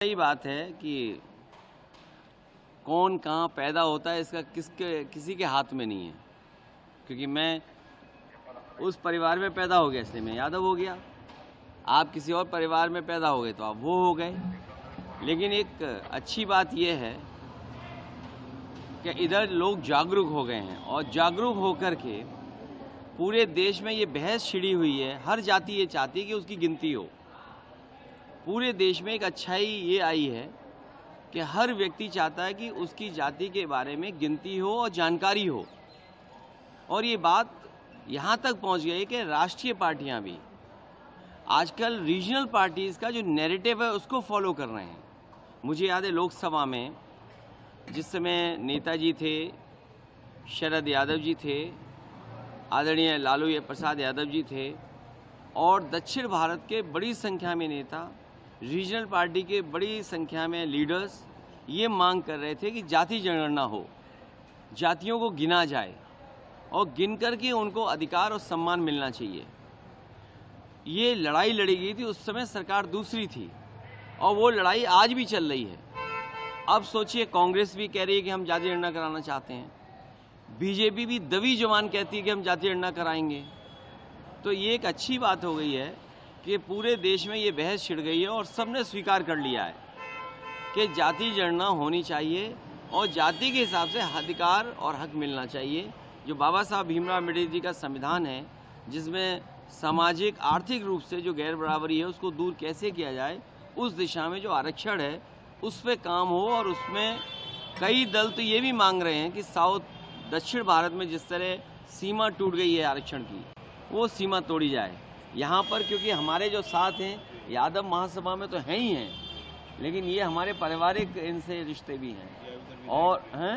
सही बात है कि कौन कहाँ पैदा होता है इसका किसी के हाथ में नहीं है। क्योंकि मैं उस परिवार में पैदा हो गया इसलिए मैं यादव हो गया। आप किसी और परिवार में पैदा हो गए तो आप वो हो गए। लेकिन एक अच्छी बात यह है कि इधर लोग जागरूक हो गए हैं और जागरूक होकर के पूरे देश में ये बहस छिड़ी हुई है। हर जाति ये चाहती है कि उसकी गिनती हो। पूरे देश में एक अच्छाई ये आई है कि हर व्यक्ति चाहता है कि उसकी जाति के बारे में गिनती हो और जानकारी हो। और ये बात यहाँ तक पहुँच गई कि राष्ट्रीय पार्टियाँ भी आजकल रीजनल पार्टीज़ का जो नैरेटिव है उसको फॉलो कर रहे हैं। मुझे याद है लोकसभा में जिस समय नेताजी थे, शरद यादव जी थे, आदरणीय लालू प्रसाद यादव जी थे और दक्षिण भारत के बड़ी संख्या में नेता, रीजनल पार्टी के बड़ी संख्या में लीडर्स ये मांग कर रहे थे कि जाति जनगणना हो, जातियों को गिना जाए और गिन कर के उनको अधिकार और सम्मान मिलना चाहिए। ये लड़ाई लड़ी गई थी, उस समय सरकार दूसरी थी और वो लड़ाई आज भी चल रही है। अब सोचिए, कांग्रेस भी कह रही है कि हम जाति जनगणना कराना चाहते हैं, बीजेपी भी दबी जुबान कहती है कि हम जाति जनगणना कराएंगे। तो ये एक अच्छी बात हो गई है कि पूरे देश में ये बहस छिड़ गई है और सबने स्वीकार कर लिया है कि जाति जनगणना होनी चाहिए और जाति के हिसाब से अधिकार और हक मिलना चाहिए। जो बाबा साहब भीमराव अम्बेडकर जी का संविधान है, जिसमें सामाजिक आर्थिक रूप से जो गैर बराबरी है उसको दूर कैसे किया जाए, उस दिशा में जो आरक्षण है उस पर काम हो। और उसमें कई दल तो ये भी मांग रहे हैं कि दक्षिण भारत में जिस तरह सीमा टूट गई है आरक्षण की, वो सीमा तोड़ी जाए यहाँ पर। क्योंकि हमारे जो साथ हैं यादव महासभा में तो हैं ही हैं, लेकिन ये हमारे पारिवारिक इनसे रिश्ते भी हैं और हैं